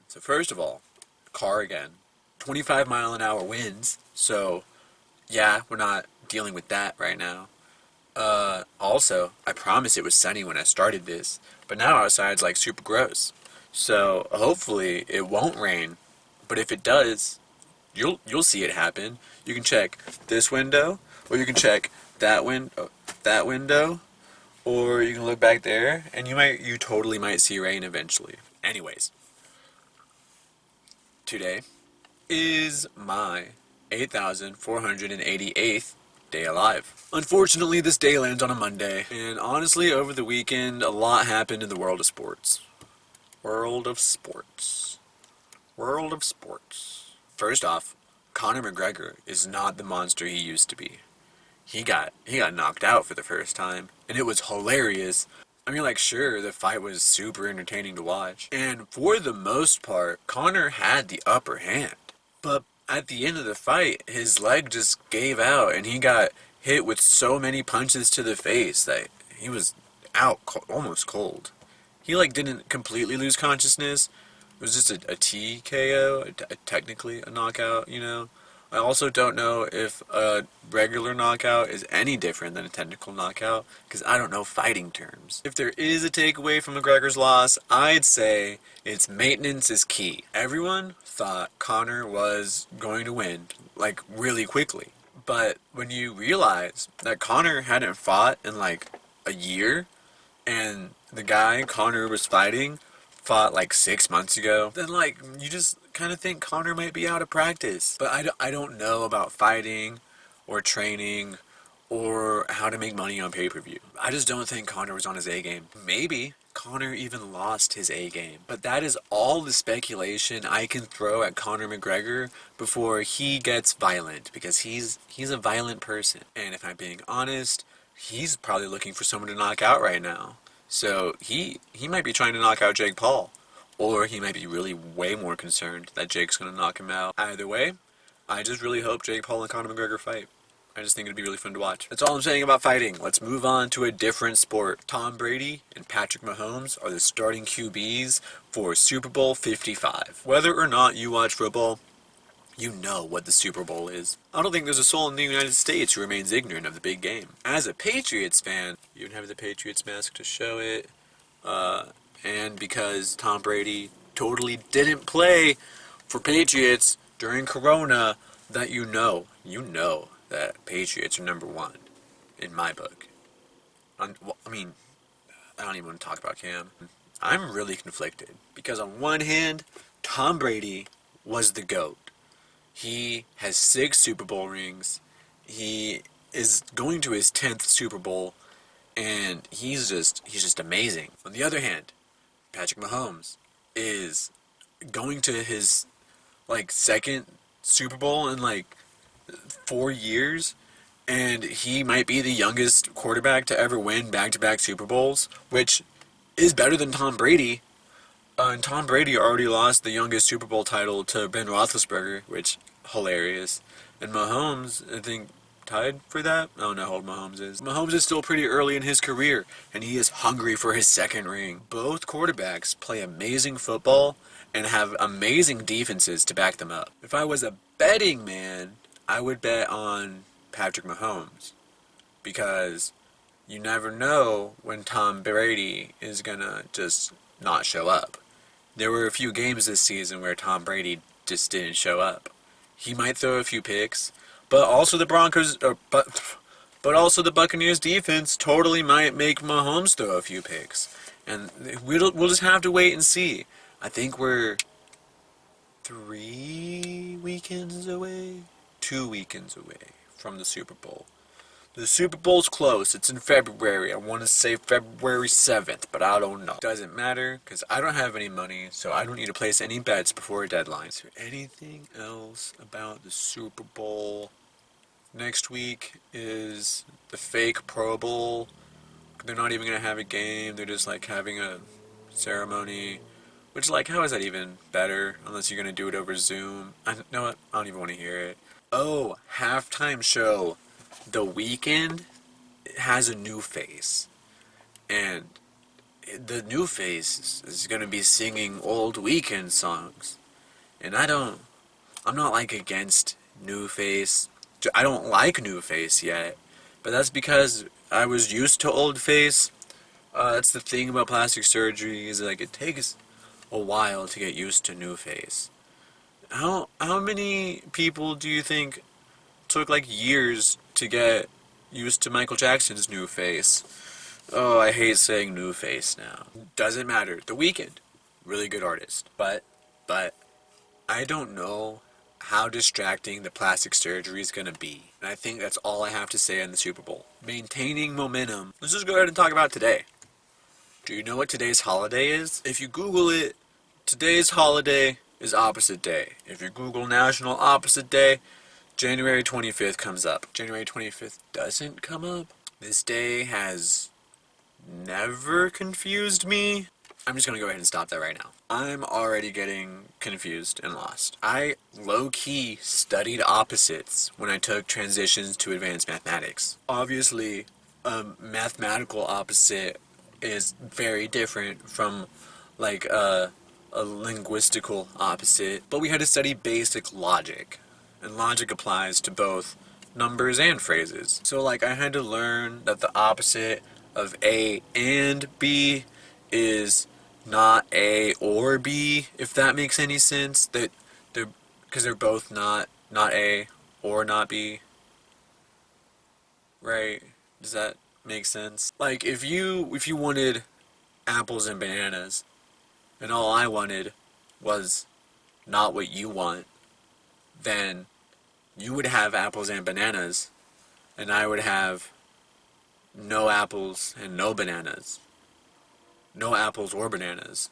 So first of all, car again. 25-mile-an-hour winds, so yeah, we're not dealing with that right now. Also, I promise it was sunny when I started this, but now outside's like super gross. So hopefully it won't rain, but if it does, you'll see it happen. You can check this window, or you can check that window, or you can look back there, and you totally might see rain eventually. Anyways, today is my 8,488th day alive. Unfortunately, this day lands on a Monday, and honestly, over the weekend, a lot happened in the world of sports. World of sports. World of sports. First off, Conor McGregor is not the monster he used to be. He got knocked out for the first time, and it was hilarious. I mean, like, sure, the fight was super entertaining to watch, and for the most part, Conor had the upper hand. But at the end of the fight, his leg just gave out, and he got hit with so many punches to the face that he was out almost cold. He, like, didn't completely lose consciousness. It was just a TKO, technically a knockout, you know? I also don't know if a regular knockout is any different than a technical knockout, because I don't know fighting terms. If there is a takeaway from McGregor's loss, I'd say it's maintenance is key. Everyone thought Conor was going to win, like, really quickly. But when you realize that Conor hadn't fought in, like, a year, and the guy Conor was fighting fought like 6 months ago, then like you just kind of think Conor might be out of practice. But I don't know about fighting or training or how to make money on pay-per-view. I just don't think Conor was on his A game. Maybe Conor even lost his A game. But that is all the speculation I can throw at Conor McGregor before he gets violent, because he's a violent person. And if I'm being honest, he's probably looking for someone to knock out right now. So he might be trying to knock out Jake Paul. Or he might be really way more concerned that Jake's going to knock him out. Either way, I just really hope Jake Paul and Conor McGregor fight. I just think it'd be really fun to watch. That's all I'm saying about fighting. Let's move on to a different sport. Tom Brady and Patrick Mahomes are the starting QBs for Super Bowl 55. Whether or not you watch football, you know what the Super Bowl is. I don't think there's a soul in the United States who remains ignorant of the big game. As a Patriots fan, you even have the Patriots mask to show it. And because Tom Brady totally didn't play for Patriots during Corona, that you know that Patriots are number one in my book. I mean, I don't even want to talk about Cam. I'm really conflicted because on one hand, Tom Brady was the GOAT. He has 6 Super Bowl rings. He is going to his 10th Super Bowl, and he's just amazing. On the other hand, Patrick Mahomes is going to his like second Super Bowl in like 4 years, and he might be the youngest quarterback to ever win back-to-back Super Bowls, which is better than Tom Brady. And Tom Brady already lost the youngest Super Bowl title to Ben Roethlisberger, which hilarious. And Mahomes, I think, tied for that? I don't know how old Mahomes is. Mahomes is still pretty early in his career, and he is hungry for his second ring. Both quarterbacks play amazing football and have amazing defenses to back them up. If I was a betting man, I would bet on Patrick Mahomes, because you never know when Tom Brady is gonna just not show up. There were a few games this season where Tom Brady just didn't show up. He might throw a few picks, but also but also the Buccaneers defense totally might make Mahomes throw a few picks, and we'll just have to wait and see. I think we're 3 weekends away, 2 weekends away from the Super Bowl. The Super Bowl's close. It's in February. I want to say February 7th, but I don't know. Doesn't matter, because I don't have any money, so I don't need to place any bets before a deadline. Is there anything else about the Super Bowl? Next week is the fake Pro Bowl. They're not even going to have a game. They're just, like, having a ceremony. Which, like, how is that even better? Unless you're going to do it over Zoom. Know what? I don't even want to hear it. Oh, halftime show. The Weeknd has a new face, and the new face is gonna be singing old Weeknd songs. And I'm not like against new face. I don't like new face yet. But that's because I was used to old face. That's the thing about plastic surgery, is like it takes a while to get used to new face. How many people do you think took like years to get used to Michael Jackson's new face? Oh, I hate saying new face now. Doesn't matter. The Weeknd, really good artist. But I don't know how distracting the plastic surgery is gonna be. And I think that's all I have to say on the Super Bowl. Maintaining momentum. Let's just go ahead and talk about today. Do you know what today's holiday is? If you Google it, today's holiday is Opposite Day. If you Google National Opposite Day, January 25th comes up. January 25th doesn't come up. This day has never confused me. I'm just gonna go ahead and stop that right now. I'm already getting confused and lost. I low-key studied opposites when I took transitions to advanced mathematics. Obviously, a mathematical opposite is very different from like a linguistical opposite, but we had to study basic logic, and logic applies to both numbers and phrases. So like I had to learn that the opposite of A and B is not A or B, if that makes any sense. That they're, because they're both not A or not B, right? Does that make sense? Like if you wanted apples and bananas, and all I wanted was not what you want, then you would have apples and bananas, and I would have no apples and no bananas. No apples or bananas.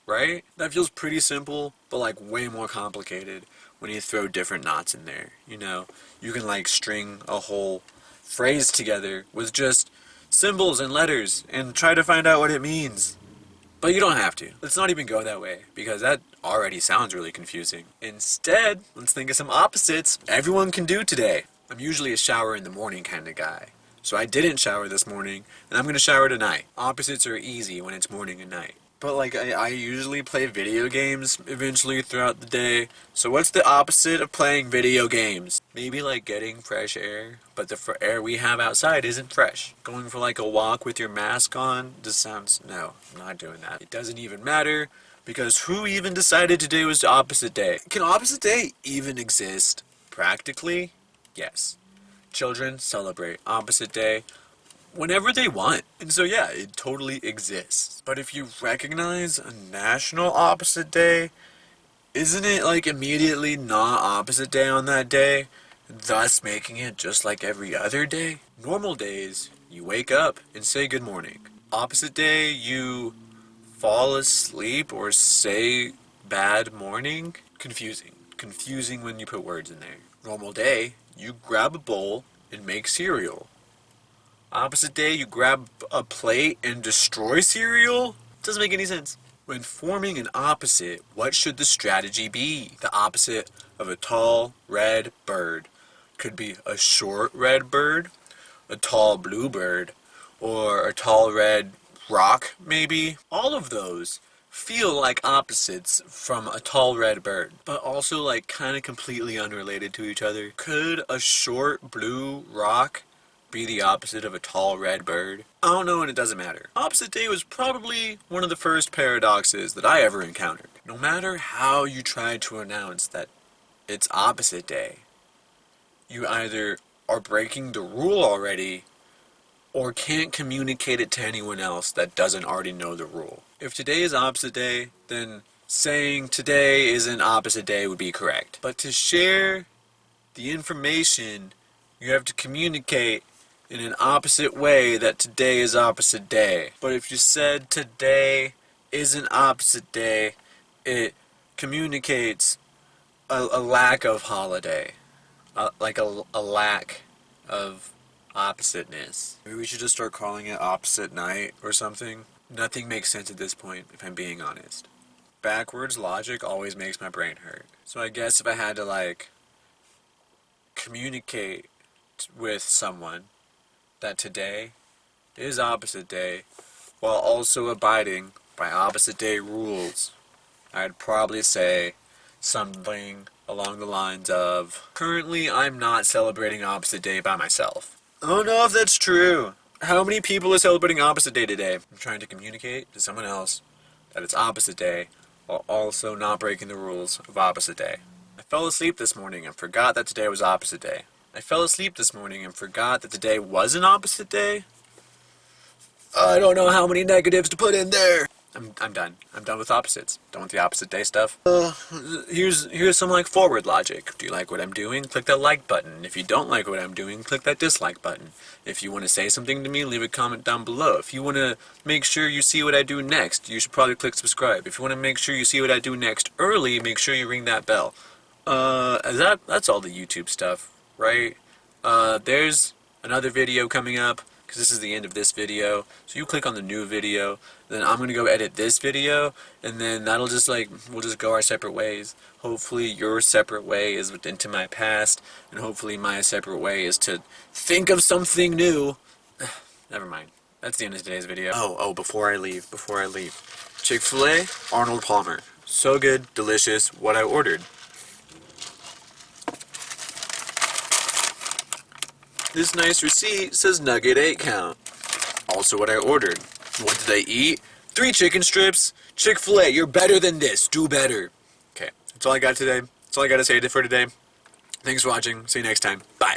Right? That feels pretty simple, but like way more complicated when you throw different knots in there. You know, you can like string a whole phrase together with just symbols and letters and try to find out what it means. But you don't have to. Let's not even go that way, because that already sounds really confusing. Instead, let's think of some opposites everyone can do today. I'm usually a shower in the morning kind of guy. So I didn't shower this morning, and I'm going to shower tonight. Opposites are easy when it's morning and night. But like, I usually play video games eventually throughout the day. So what's the opposite of playing video games? Maybe like getting fresh air, but the air we have outside isn't fresh. Going for like a walk with your mask on just sounds... No, I'm not doing that. It doesn't even matter, because who even decided today was the opposite day? Can opposite day even exist? Practically, yes. Children celebrate opposite day whenever they want. And so yeah, it totally exists. But if you recognize a national opposite day, isn't it like immediately not opposite day on that day, thus making it just like every other day? Normal days, you wake up and say good morning. Opposite day, you fall asleep or say bad morning. Confusing when you put words in there. Normal day, you grab a bowl and make cereal. Opposite day, you grab a plate and destroy cereal? Doesn't make any sense. When forming an opposite, what should the strategy be? The opposite of a tall red bird could be a short red bird, a tall blue bird, or a tall red rock, maybe. All of those feel like opposites from a tall red bird, but also like kind of completely unrelated to each other. Could a short blue rock be the opposite of a tall red bird? I don't know, and it doesn't matter. Opposite day was probably one of the first paradoxes that I ever encountered. No matter how you try to announce that it's opposite day, you either are breaking the rule already or can't communicate it to anyone else that doesn't already know the rule. If today is opposite day, then saying today isn't opposite day would be correct. But to share the information, you have to communicate in an opposite way that today is opposite day. But if you said today isn't opposite day, it communicates a lack of holiday. Like a lack of oppositeness. Maybe we should just start calling it opposite night or something. Nothing makes sense at this point, if I'm being honest. Backwards logic always makes my brain hurt. So I guess if I had to like communicate with someone that today is opposite day, while also abiding by opposite day rules. I'd probably say something along the lines of, currently I'm not celebrating opposite day by myself. I don't know if that's true. How many people are celebrating opposite day today? I'm trying to communicate to someone else that it's opposite day while also not breaking the rules of opposite day. I fell asleep this morning and forgot that today was opposite day. I fell asleep this morning and forgot that today was an opposite day. I don't know how many negatives to put in there. I'm done. I'm done with opposites. Done with the opposite day stuff. Here's some like forward logic. Do you like what I'm doing? Click that like button. If you don't like what I'm doing, click that dislike button. If you want to say something to me, leave a comment down below. If you want to make sure you see what I do next, you should probably click subscribe. If you want to make sure you see what I do next early, make sure you ring that bell. That's all the YouTube stuff, right? There's another video coming up, because this is the end of this video. So you click on the new video, then I'm going to go edit this video, and then that'll just we'll just go our separate ways. Hopefully your separate way is into my past, and hopefully my separate way is to think of something new. Never mind. That's the end of today's video. Oh, before I leave. Chick-fil-A, Arnold Palmer. So good, delicious, what I ordered. This nice receipt says nugget 8 count. Also what I ordered. What did I eat? 3 chicken strips. Chick-fil-A, you're better than this. Do better. Okay, that's all I got today. That's all I got to say for today. Thanks for watching. See you next time. Bye.